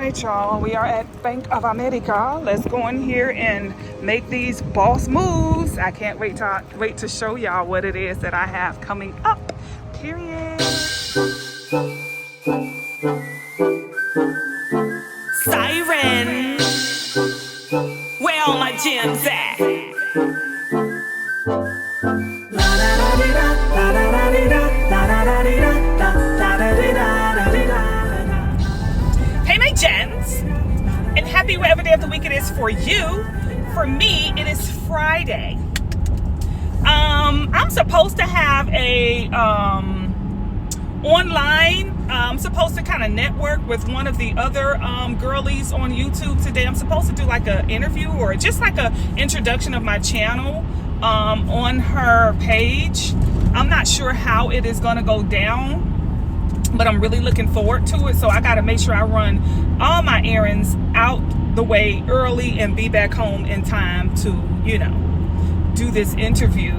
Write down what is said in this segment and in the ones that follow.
right, y'all, we are at Bank of America. Let's go in here and make these boss moves. I can't wait to show y'all what it is that I have coming up, period. Sighren, where all my gems at? Hey, my gems, and happy whatever day of the week it is for you. For me, it is Friday. I'm supposed to have a online. I'm supposed to kind of network with one of the other girlies on YouTube today. I'm supposed to do like an interview or just like a introduction of my channel on her page. I'm not sure how it is going to go down, but I'm really looking forward to it. So I got to make sure I run all my errands out the way early and be back home in time to, you know, do this interview.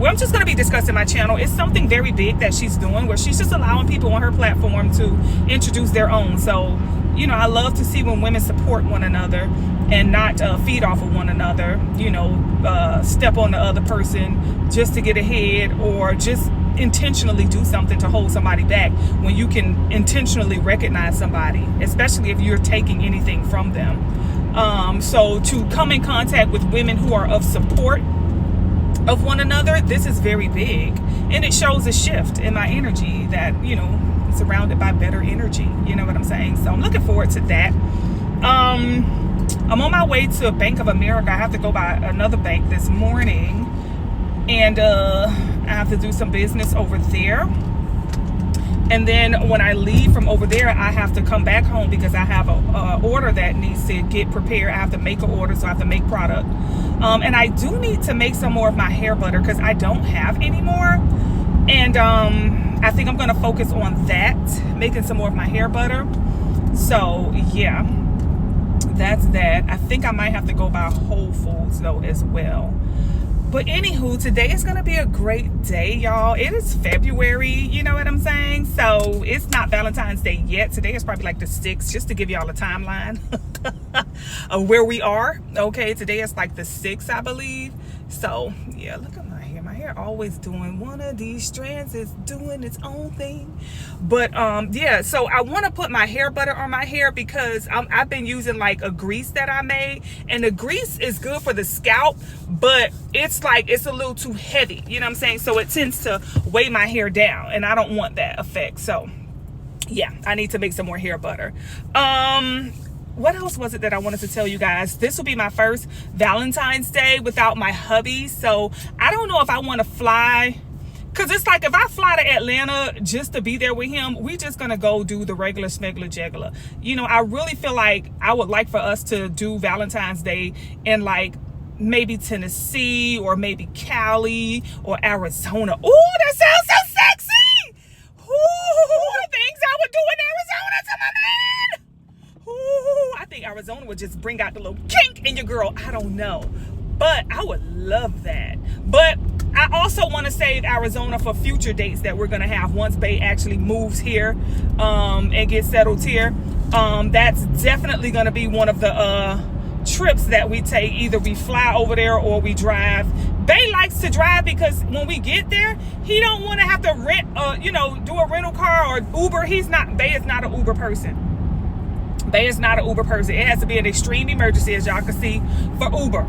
Where I'm just going to be discussing my channel. It's something very big that she's doing where she's just allowing people on her platform to introduce their own. So, you know, I love to see when women support one another and not feed off of one another, you know, step on the other person just to get ahead or just intentionally do something to hold somebody back when you can intentionally recognize somebody, especially if you're taking anything from them. So to come in contact with women who are of support of one another, this is very big, and it shows a shift in my energy that, you know, I'm surrounded by better energy, you know what I'm saying? So I'm looking forward to that. I'm on my way to Bank of America. I have to go by another bank this morning, and I have to do some business over there. And then when I leave from over there, I have to come back home because I have a order that needs to get prepared. I have to make an order, so I have to make product. And I do need to make some more of my hair butter because I don't have any more. And I think I'm going to focus on that, making some more of my hair butter. So yeah, that's that. I think I might have to go by Whole Foods though as well. But anywho, today is going to be a great day, y'all. It is February, you know what I'm saying? So it's not Valentine's Day yet. Today is probably like the 6th, just to give y'all a timeline of where we are. Okay, today is like the 6th, I believe. So yeah, look at my hair. My hair always doing one of these strands is doing its own thing. But yeah, so I want to put my hair butter on my hair because I've been using like a grease that I made, and the grease is good for the scalp, but it's like it's a little too heavy, you know what I'm saying? So it tends to weigh my hair down, and I don't want that effect. So yeah, I need to make some more hair butter. What else was it that I wanted to tell you guys? This will be my first Valentine's Day without my hubby. So I don't know if I want to fly, because it's like if I fly to Atlanta just to be there with him, we just going to go do the regular smegular jegular. You know, I really feel like I would like for us to do Valentine's Day in like maybe Tennessee or maybe Cali or Arizona. Oh, that sounds so sexy. Ooh, things I would do in Arizona to my man. Ooh, I think Arizona would just bring out the little kink in your girl. I don't know, but I would love that. But I also want to save Arizona for future dates that we're going to have once Bay actually moves here and gets settled here. That's definitely going to be one of the trips that we take. Either we fly over there or we drive. Bay likes to drive because when we get there, he don't want to have to rent, you know, do a rental car or Uber. Bay is not an Uber person. Bay is not an Uber person. It has to be an extreme emergency, as y'all can see, for Uber,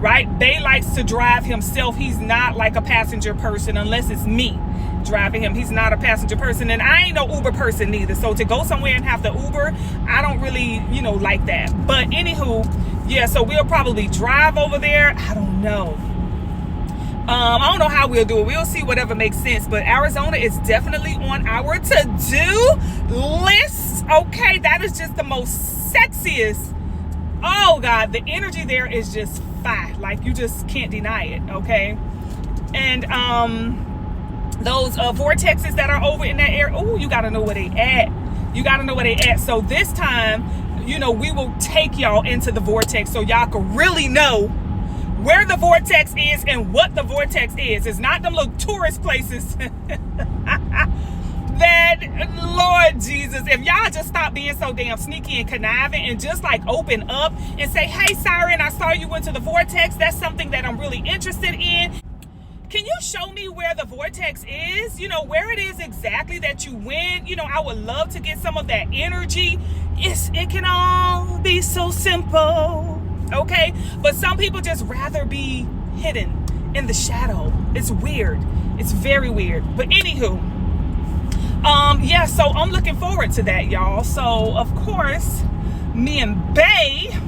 right? Bay likes to drive himself. He's not like a passenger person unless it's me driving him. He's not a passenger person, and I ain't no Uber person neither. So to go somewhere and have to Uber, I don't really, you know, like that. But anywho, yeah, so we'll probably drive over there. I don't know. I don't know how we'll do it. We'll see, whatever makes sense. But Arizona is definitely on our to-do list. Okay, that is just the most sexiest. Oh God, the energy there is just fire. Like, you just can't deny it. Okay, and those vortexes that are over in that area. Oh, you gotta know where they at. You gotta know where they at. So this time, you know, we will take y'all into the vortex so y'all can really know where the vortex is and what the vortex is. It's not them little tourist places that, Lord Jesus, if y'all just stop being so damn sneaky and conniving and just like open up and say, hey, Sighren, I saw you went to the vortex. That's something that I'm really interested in. Can you show me where the vortex is? You know, where it is exactly that you went? You know, I would love to get some of that energy. It can all be so simple, okay? But some people just rather be hidden in the shadow. It's weird. It's very weird. But anywho, yeah, so I'm looking forward to that, y'all. So, of course, me and Bae,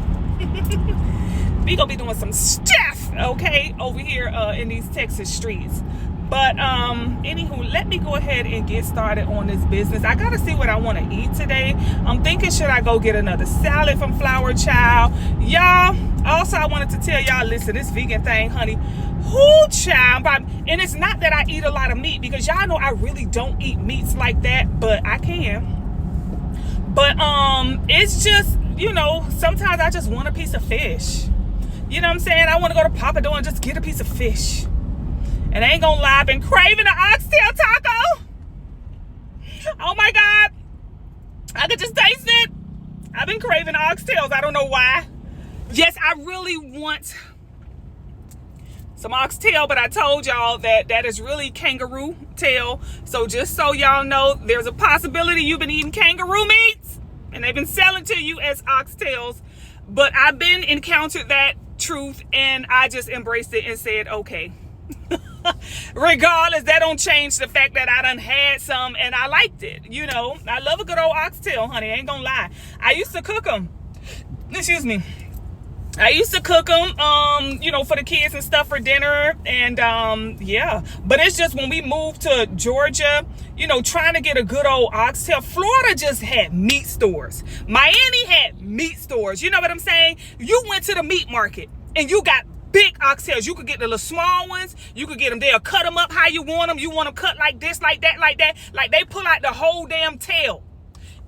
we gonna be doing some stuff, okay, over here in these Texas streets. But anywho, let me go ahead and get started on this business. I gotta see what I want to eat today. I'm thinking, should I go get another salad from Flower Child? Y'all, also I wanted to tell y'all, listen, this vegan thing, honey, whoo, child. And it's not that I eat a lot of meat, because y'all know I really don't eat meats like that, but I can. But it's just, you know, sometimes I just want a piece of fish. You know what I'm saying? I want to go to Papa Dough and just get a piece of fish. And I ain't gonna lie, I've been craving an oxtail taco. Oh my God. I could just taste it. I've been craving oxtails. I don't know why. Yes, I really want some oxtail, but I told y'all that is really kangaroo tail. So just so y'all know, there's a possibility you've been eating kangaroo meats and they've been selling to you as oxtails. But I've been encountered that truth and I just embraced it and said, okay. Regardless, that don't change the fact that I done had some and I liked it. You know, I love a good old oxtail, honey. I ain't gonna lie. I used to cook them. Excuse me. I used to cook them, you know, for the kids and stuff for dinner. And yeah, but it's just when we moved to Georgia, you know, trying to get a good old oxtail. Florida just had meat stores. Miami had meat stores. You know what I'm saying? You went to the meat market and you got big oxtails. You could get the little small ones. You could get them. They'll cut them up how you want them. You want them cut like this, like that, like that. Like they pull out the whole damn tail.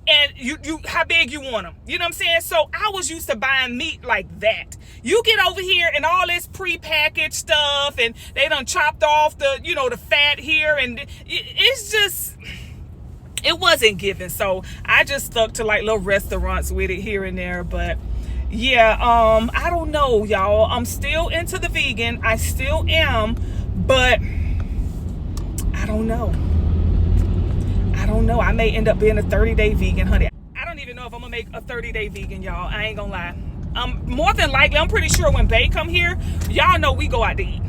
And you how big you want them. You know what I'm saying? So I was used to buying meat like that. You get over here and all this pre-packaged stuff and they done chopped off the, you know, the fat here. And it's just, it wasn't given. So I just stuck to like little restaurants with it here and there. But yeah, I don't know, y'all. I'm still into the vegan. I still am, but I don't know. I don't know. I may end up being a 30-day vegan, honey. I don't even know if I'm gonna make a 30-day vegan, y'all. I ain't gonna lie. More than likely, I'm pretty sure when Bae come here, y'all know we go out to eat.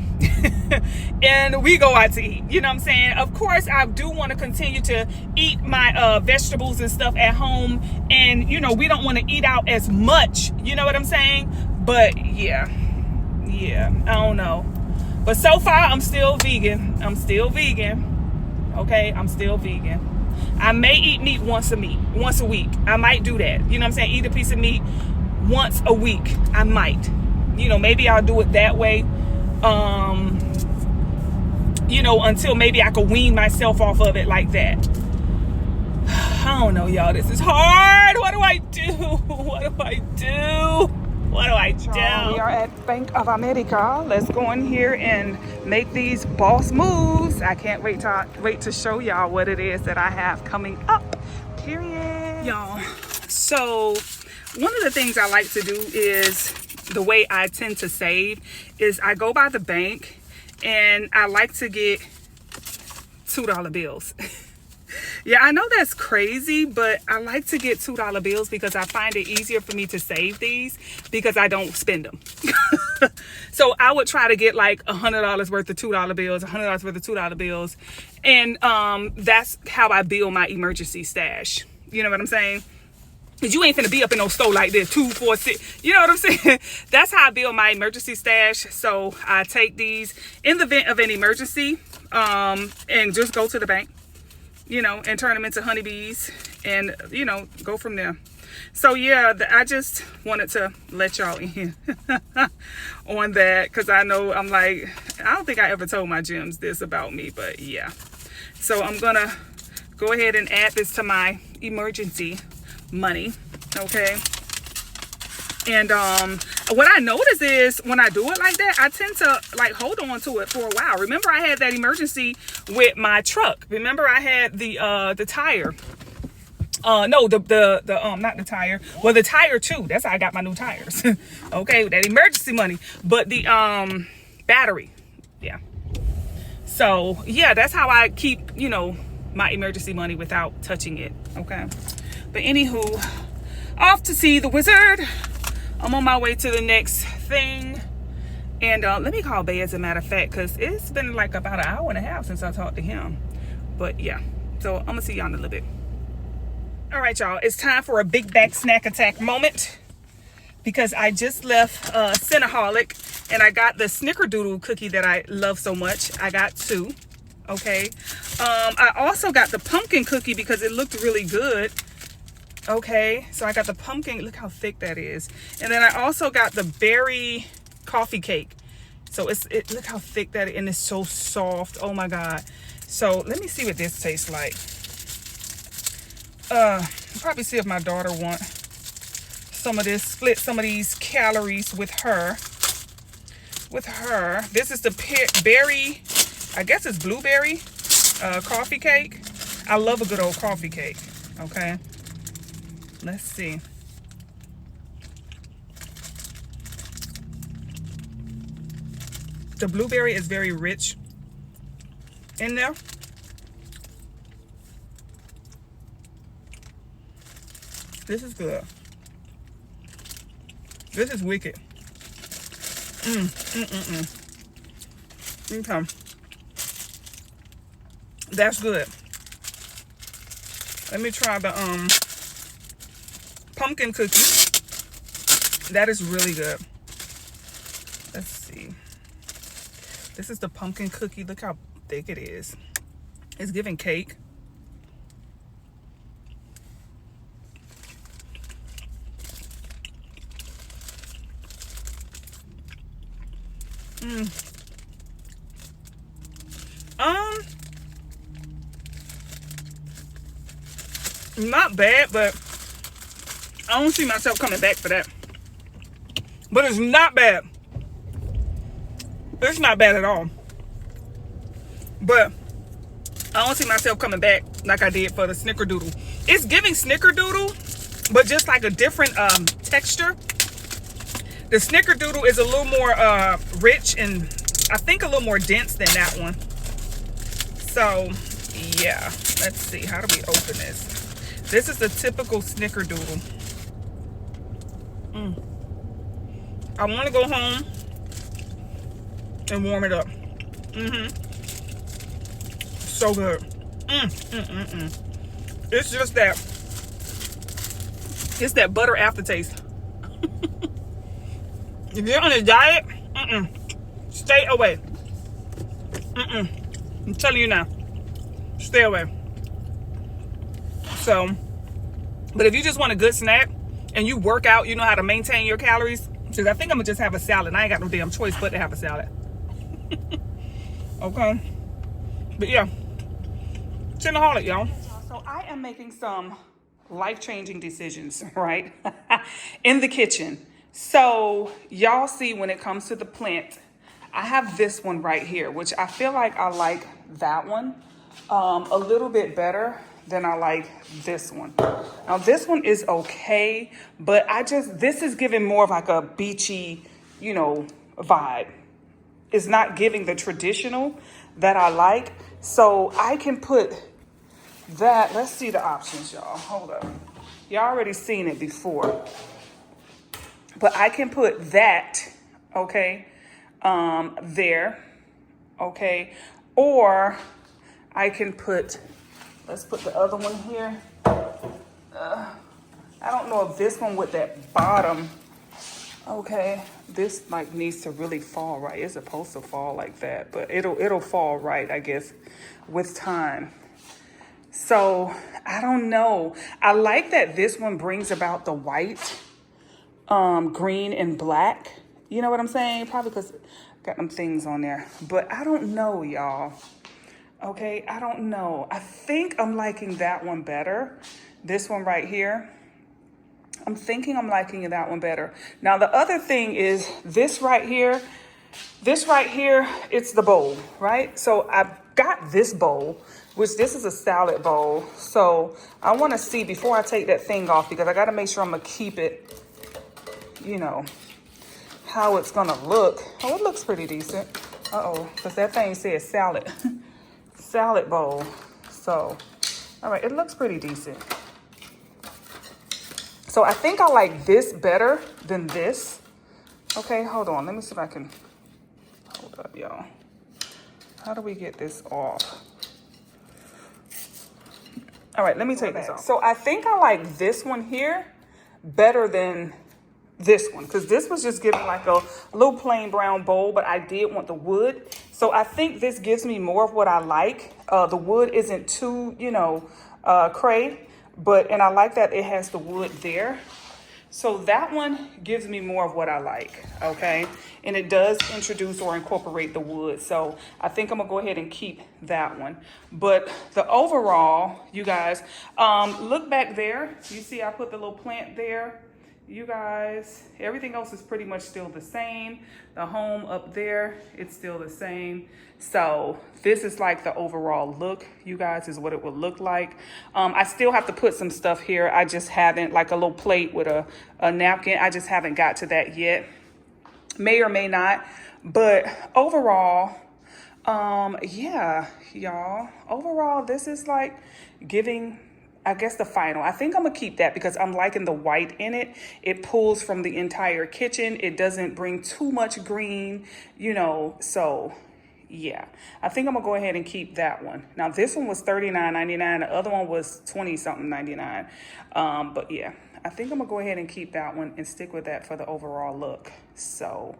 And we go out to eat. You know what I'm saying? Of course, I do want to continue to eat my vegetables and stuff at home. And, you know, we don't want to eat out as much. You know what I'm saying? But, yeah. Yeah, I don't know. But so far, I'm still vegan. I'm still vegan. Okay? I'm still vegan. I may eat meat once a week. I might do that. You know what I'm saying? Eat a piece of meat once a week. I might. You know, maybe I'll do it that way. You know, until maybe I could wean myself off of it like that. I don't know, y'all. This is hard. What do I do? What do I do? What do I do? We are at Bank of America. Let's go in here and make these boss moves. I can't wait to show y'all what it is that I have coming up. Period. Y'all. So one of the things I like to do is, the way I tend to save is I go by the bank and I like to get $2 bills. Yeah, I know that's crazy, but I like to get $2 bills because I find it easier for me to save these because I don't spend them. So I would try to get like $100 worth of $2 bills, $100 worth of $2 bills. And that's how I build my emergency stash. You know what I'm saying? Because you ain't finna be up in no store like this, 2, 4, 6. You know what I'm saying? That's how I build my emergency stash. So I take these in the event of an emergency and just go to the bank, you know, and turn them into honeybees and, you know, go from there. So, yeah, I just wanted to let y'all in on that because I know I'm like, I don't think I ever told my gems this about me, but yeah. So I'm going to go ahead and add this to my emergency money, okay? And what I notice is when I do it like that, I tend to like hold on to it for a while. Remember, I had that emergency with my truck. Remember, I had the tire. No, the not the tire. Well, the tire too. That's how I got my new tires. Okay, with that emergency money. But the battery, yeah. So yeah, that's how I keep, you know, my emergency money without touching it. Okay. But anywho, off to see the wizard. I'm on my way to the next thing. And let me call Bay, as a matter of fact, because it's been like about an hour and a half since I talked to him. But yeah, so I'm gonna see y'all in a little bit. All right, y'all, it's time for a big back snack attack moment, because I just left Cinnaholic and I got the Snickerdoodle cookie that I love so much. I got 2. Okay. I also got the pumpkin cookie because it looked really good. Okay, so I got the pumpkin. Look how thick that is. And then I also got the berry coffee cake. So look how thick that is, and it's so soft. Oh my God. So let me see what this tastes like. Probably see if my daughter wants some of this, split some of these calories with her. This is the berry, I guess it's blueberry coffee cake. I love a good old coffee cake. Okay, let's see. The blueberry is very rich in there. This is good. This is wicked. Okay. That's good. Let me try the pumpkin cookie. That is really good. Let's see. This is the pumpkin cookie. Look how thick it is. It's giving cake. Not bad, but I don't see myself coming back for that. But it's not bad. It's not bad at all. But I don't see myself coming back like I did for the Snickerdoodle. It's giving Snickerdoodle, but just like a different texture. The Snickerdoodle is a little more rich and I think a little more dense than that one. So yeah, let's see. How do we open this? This is the typical Snickerdoodle. I want to go home and warm it up. So good. It's just that. It's that butter aftertaste. If you're on a diet, stay away. I'm telling you now, stay away. So, but if you just want a good snack and you work out, you know how to maintain your calories. Because I think I'm gonna just have a salad. I ain't got no damn choice but to have a salad. Okay. But yeah, Cinnaholic, y'all. So I am making some life-changing decisions, right? In the kitchen. So y'all see, when it comes to the plant, I have this one right here, which I feel like I like that one a little bit better than I like this one. Now this one is okay, but this is giving more of like a beachy, you know, vibe. It's not giving the traditional that I like. So I can put that, let's see the options, y'all. Hold up. Y'all already seen it before. But I can put that, okay, there, okay? Or I can put, let's put the other one here. I don't know if this one with that bottom, okay, this like needs to really fall right. It's supposed to fall like that, but it'll fall right, I guess, with time. So I don't know. I like that this one brings about the white, green and black. You know what I'm saying? Probably because got them things on there. But I don't know, y'all. Okay, I don't know. I think I'm liking that one better. This one right here. I'm thinking I'm liking that one better. Now the other thing is this right here. This right here, it's the bowl, right? So I've got this bowl, which this is a salad bowl. So I want to see before I take that thing off, because I got to make sure I'm going to keep it, you know, how it's going to look. Oh, it looks pretty decent. Uh-oh, because that thing says salad. Salad bowl. So, all right, it looks pretty decent. So I think I like this better than this. Okay, hold on. Let me see if I can... Hold up, y'all. How do we get this off? All right, let me take this off. So I think I like this one here better than this one, because this was just giving like a little plain brown bowl, but I did want the wood. So I think this gives me more of what I like. The wood isn't too, you know, cray, and I like that it has the wood there. So that one gives me more of what I like, okay? And it does introduce or incorporate the wood. So I think I'm gonna go ahead and keep that one. But the overall, you guys, look back there. You see I put the little plant there. You guys, everything else is pretty much still the same. The home up there, it's still the same. So this is like the overall look, you guys, is what it would look like. I still have to put some stuff here. I just haven't, like a little plate with a napkin. I just haven't got to that yet. May or may not. But overall, yeah, y'all. Overall, this is like giving, I guess, the final. I think I'm gonna keep that because I'm liking the white in it. It pulls from the entire kitchen. It doesn't bring too much green, you know, so yeah. I think I'm gonna go ahead and keep that one. Now this one was $39.99. The other one was $20-something 99. But yeah, I think I'm gonna go ahead and keep that one and stick with that for the overall look. So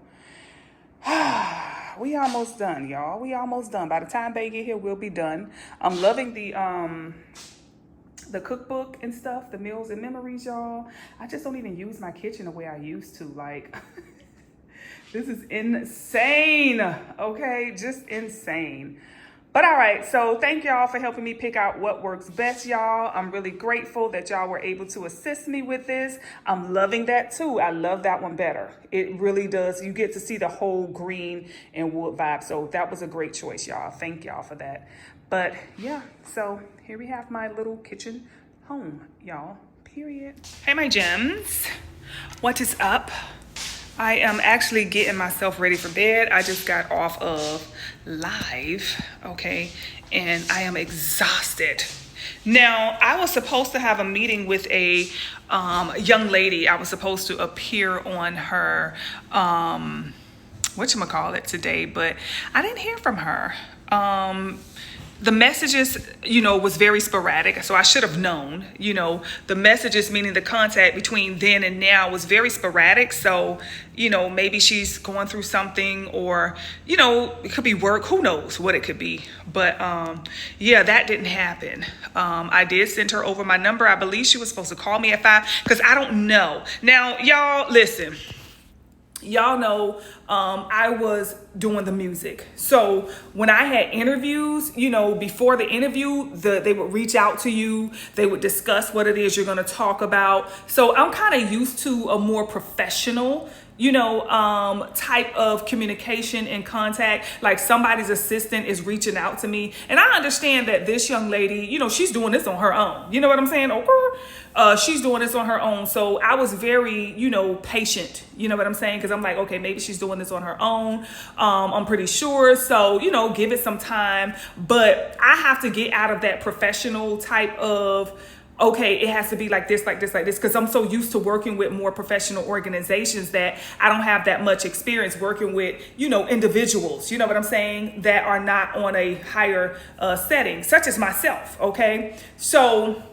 we almost done, y'all. We almost done. By the time they get here, we'll be done. I'm loving the cookbook and stuff, the meals and memories, y'all. I just don't even use my kitchen the way I used to. Like, this is insane, okay? Just insane. But all right, so thank y'all for helping me pick out what works best, y'all. I'm really grateful that y'all were able to assist me with this. I'm loving that too. I love that one better. It really does. You get to see the whole green and wood vibe. So that was a great choice, y'all. Thank y'all for that. But yeah, so here we have my little kitchen home, y'all, period. Hey, my gems, what is up? I am actually getting myself ready for bed. I just got off of live, okay, and I am exhausted. Now, I was supposed to have a meeting with a young lady. I was supposed to appear on her, whatchamacallit today, but I didn't hear from her. The messages, you know, was very sporadic. So I should have known, you know, the messages, meaning the contact between then and now, was very sporadic. So, you know, maybe she's going through something, or, you know, it could be work. Who knows what it could be. But yeah, that didn't happen. I did send her over my number. I believe she was supposed to call me at 5, because I don't know. Now, y'all, listen. Y'all know I was doing the music. So when I had interviews, you know, before the interview, they would reach out to you. They would discuss what it is you're going to talk about. So I'm kind of used to a more professional, you know, type of communication and contact. Like somebody's assistant is reaching out to me. And I understand that this young lady, you know, she's doing this on her own. You know what I'm saying? Okay. She's doing this on her own. So I was very, you know, patient. You know what I'm saying? Because I'm like, okay, maybe she's doing this on her own. I'm pretty sure. So, you know, give it some time. But I have to get out of that professional type of, okay, it has to be like this, like this, like this, because I'm so used to working with more professional organizations that I don't have that much experience working with, you know, individuals, you know what I'm saying, that are not on a higher setting, such as myself, okay? So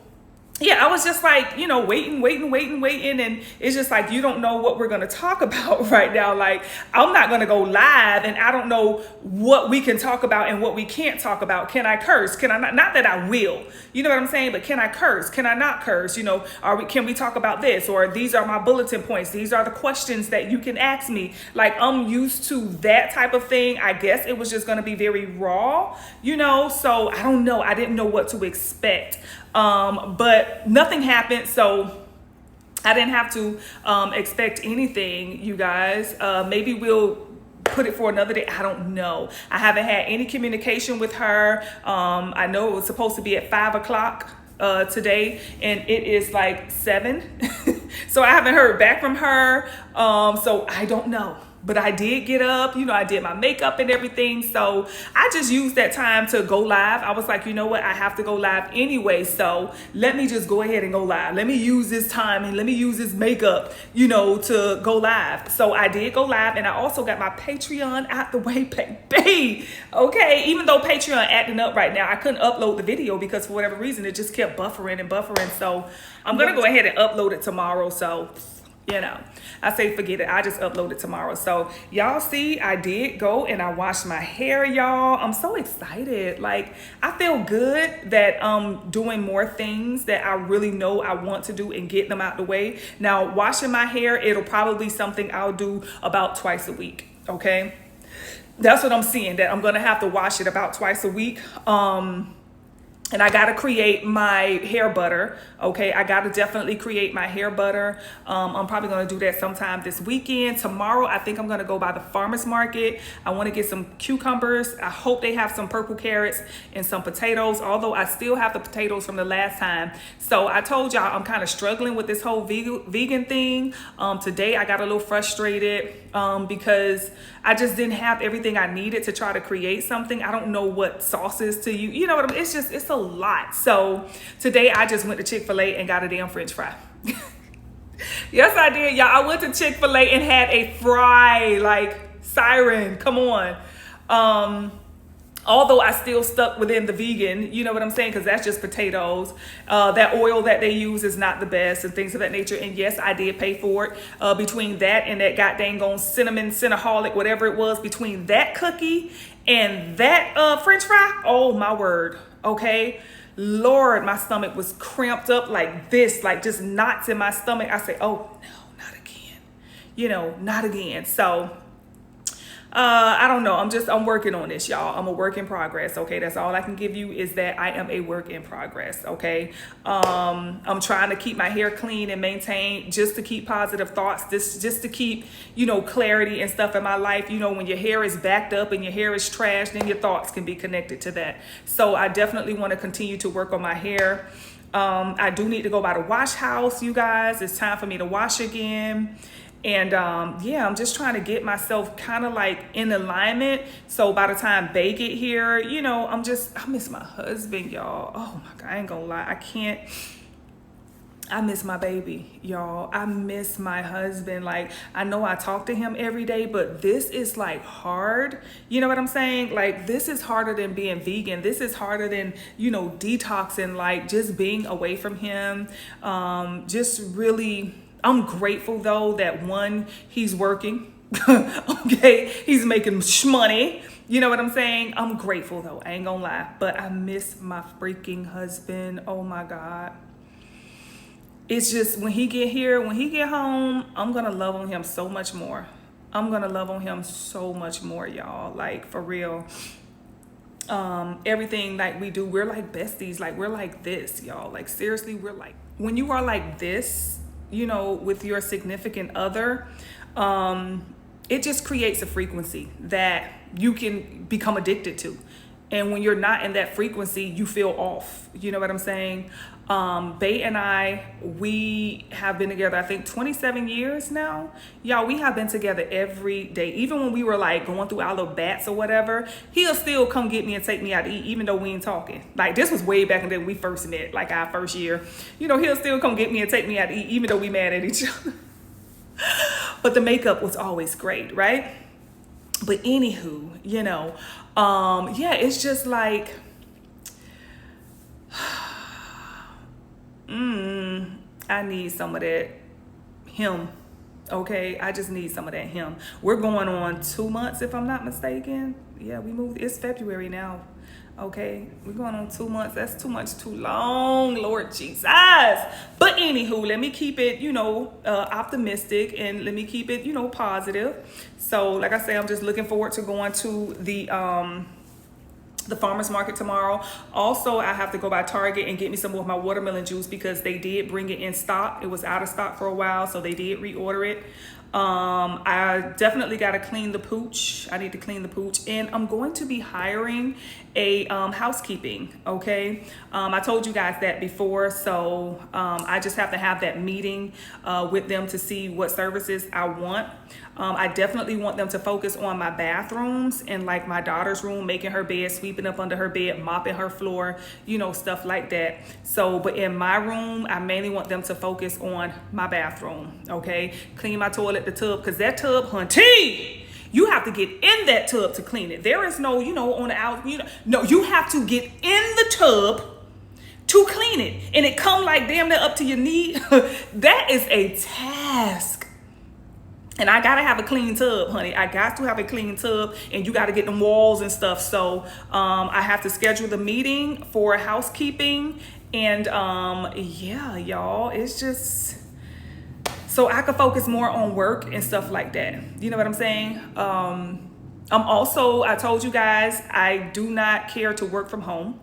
yeah, I was just like, you know, waiting. And it's just like, you don't know what we're going to talk about right now. Like, I'm not going to go live and I don't know what we can talk about and what we can't talk about. Can I curse? Can I not that I will, you know what I'm saying? But can I curse? Can I not curse? You know, can we talk about this? Or these are my bulletin points. These are the questions that you can ask me. Like, I'm used to that type of thing. I guess it was just going to be very raw, you know? So I don't know. I didn't know what to expect. But nothing happened. So I didn't have to expect anything, you guys. Maybe we'll put it for another day. I don't know. I haven't had any communication with her. I know it was supposed to be at 5 o'clock today, and it is like 7. So I haven't heard back from her. So I don't know. But I did get up, I did my makeup and everything. So I just used that time to go live. I was like, you know what? I have to go live anyway. So let me just go ahead and go live. Let me use this time and let me use this makeup, to go live. So I did go live, and I also got my Patreon out the way, baby. Okay. Even though Patreon acting up right now, I couldn't upload the video because for whatever reason, it just kept buffering and buffering. So I'm going to go ahead and upload it tomorrow. So I say forget it. I just upload it tomorrow. So y'all see, I did go and I washed my hair, y'all. I'm so excited. Like, I feel good that I'm doing more things that I really know I want to do and get them out the way. Now, washing my hair, it'll probably be something I'll do about twice a week. Okay. That's what I'm seeing, that I'm going to have to wash it about twice a week. And I got to create my hair butter. Okay. I got to definitely create my hair butter. I'm probably going to do that sometime this weekend. Tomorrow, I think I'm going to go by the farmer's market. I want to get some cucumbers. I hope they have some purple carrots and some potatoes, although I still have the potatoes from the last time. So I told y'all I'm kind of struggling with this whole vegan thing. Today, I got a little frustrated because I just didn't have everything I needed to try to create something. I don't know what sauces to use. You know what I mean? It's a lot. So today I just went to Chick-fil-A and got a damn French fry. Yes, I did, y'all. I went to Chick-fil-A and had a fry, like Sighren. Come on. Although I still stuck within the vegan, you know what I'm saying? Because that's just potatoes. That oil that they use is not the best and things of that nature. And yes, I did pay for it. Between that and that goddamn cinnamon cinnaholic, whatever it was, between that cookie and that French fry, oh my word. Okay. Lord, my stomach was cramped up like this, like just knots in my stomach. I say, oh no, not again. Not again. So I don't know. I'm working on this, y'all. I'm a work in progress. Okay. That's all I can give you, is that I am a work in progress. Okay. I'm trying to keep my hair clean and maintain, just to keep positive thoughts, just to keep, clarity and stuff in my life. When your hair is backed up and your hair is trashed, then your thoughts can be connected to that. So I definitely want to continue to work on my hair. I do need to go by the wash house, you guys. It's time for me to wash again. And I'm just trying to get myself kind of like in alignment. So by the time they get here, I miss my husband, y'all. Oh my God, I ain't gonna lie. I miss my baby, y'all. I miss my husband. Like, I know I talk to him every day, but this is like hard. You know what I'm saying? Like, this is harder than being vegan. This is harder than, detoxing, like just being away from him. Just really, I'm grateful though that one, he's working. Okay, he's making money. You know what I'm saying? I'm grateful though. I ain't gonna lie, but I miss my freaking husband. Oh my God. It's just when he get home, I'm gonna love on him so much more. I'm gonna love on him so much more, y'all. Like, for real. Everything like we do, we're like besties. Like, we're like this, y'all. Like, seriously, we're like, when you are like this, with your significant other, it just creates a frequency that you can become addicted to. And when you're not in that frequency, you feel off. You know what I'm saying? Bae and I, we have been together, I think 27 years now. Y'all, we have been together every day. Even when we were like going through our little bats or whatever, he'll still come get me and take me out to eat, even though we ain't talking. Like, this was way back in the day when we first met, like our first year. He'll still come get me and take me out to eat, even though we mad at each other. But the makeup was always great, right? But anywho, it's just like, I need some of that him. Okay, I just need some of that him. We're going on 2 months, if I'm not mistaken. Yeah, we moved. It's February now. Okay, we're going on 2 months. That's too much, too long, Lord Jesus. But anywho, let me keep it, optimistic, and let me keep it, positive. So, like I say, I'm just looking forward to going to the the farmer's market tomorrow. Also, I have to go by Target and get me some more of my watermelon juice because they did bring it in stock. It was out of stock for a while, so they did reorder it. I definitely got to clean the pooch. I need to clean the pooch, and I'm going to be hiring a housekeeping. Okay, I told you guys that before, so I just have to have that meeting with them to see what services I want. I definitely want them to focus on my bathrooms and like my daughter's room, making her bed, sweeping up under her bed, mopping her floor, you know, stuff like that. So, but in my room, I mainly want them to focus on my bathroom. Okay, clean my toilet, the tub, because that tub, hunty, you have to get in that tub to clean it. There is no, you know, on the out, you know, no, you have to get in the tub to clean it, and it come like damn near up to your knee. That is a task. And I gotta have a clean tub, honey. I got to have a clean tub, and you gotta get them walls and stuff. So I have to schedule the meeting for housekeeping, and yeah, y'all, it's just so I could focus more on work and stuff like that. You know what I'm saying? I told you guys, I do not care to work from home.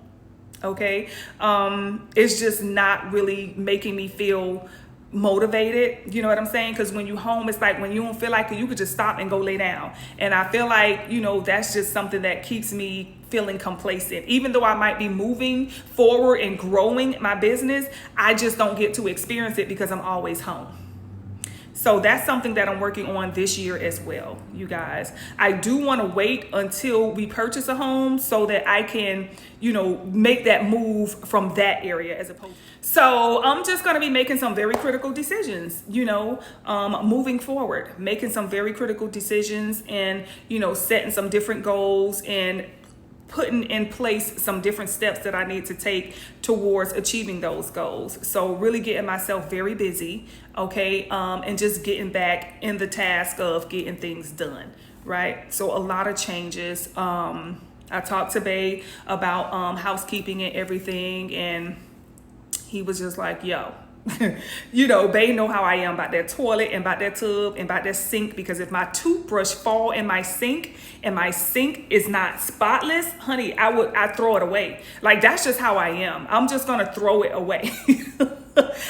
Okay, it's just not really making me feel motivated, you know what I'm saying? Because when you home, it's like when you don't feel like it, you could just stop and go lay down. And I feel like, you know, that's just something that keeps me feeling complacent. Even though I might be moving forward and growing my business, I just don't get to experience it because I'm always home. So that's something that I'm working on this year as well, you guys. I do want to wait until we purchase a home so that I can, you know, make that move from that area as opposed. So I'm just going to be making some very critical decisions, you know, moving forward, making some very critical decisions and, you know, setting some different goals and putting in place some different steps that I need to take towards achieving those goals. So really getting myself very busy, okay, and just getting back in the task of getting things done, right? So a lot of changes. I talked to Bae about housekeeping and everything, and he was just like, yo, you know, Bae know how I am about that toilet and about that tub and about that sink, because if my toothbrush fall in my sink and my sink is not spotless, honey, I throw it away. Like, that's just how I am. I'm just gonna throw it away.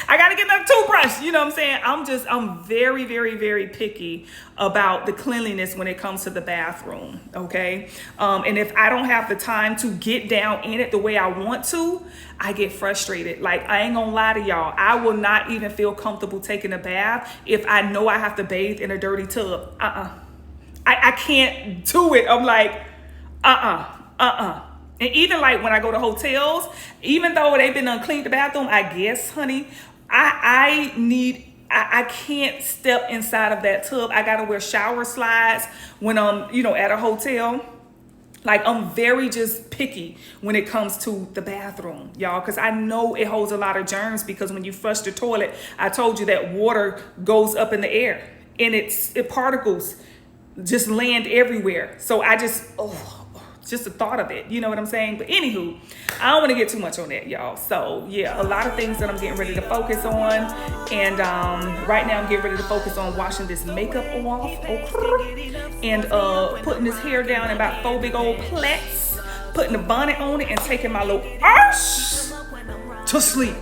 I gotta get another toothbrush, you know what I'm saying? I'm very, very, very picky about the cleanliness when it comes to the bathroom, okay? And if I don't have the time to get down in it the way I want to, I get frustrated. Like, I ain't gonna lie to y'all, I will not even feel comfortable taking a bath if I know I have to bathe in a dirty tub. I can't do it. I'm like, And even like when I go to hotels, even though they've been uncleaned the bathroom, I guess, honey, I can't step inside of that tub. I gotta wear shower slides when I'm, you know, at a hotel. Like, I'm very just picky when it comes to the bathroom, y'all, because I know it holds a lot of germs, because when you flush the toilet, I told you that water goes up in the air and it particles just land everywhere. So I just the thought of it, you know what I'm saying? But anywho, I don't want to get too much on that, y'all. So yeah, a lot of things that I'm getting ready to focus on. And right now I'm getting ready to focus on washing this makeup off, and putting this hair down in about 4 big old plaits, putting the bonnet on it, and taking my little arse to sleep.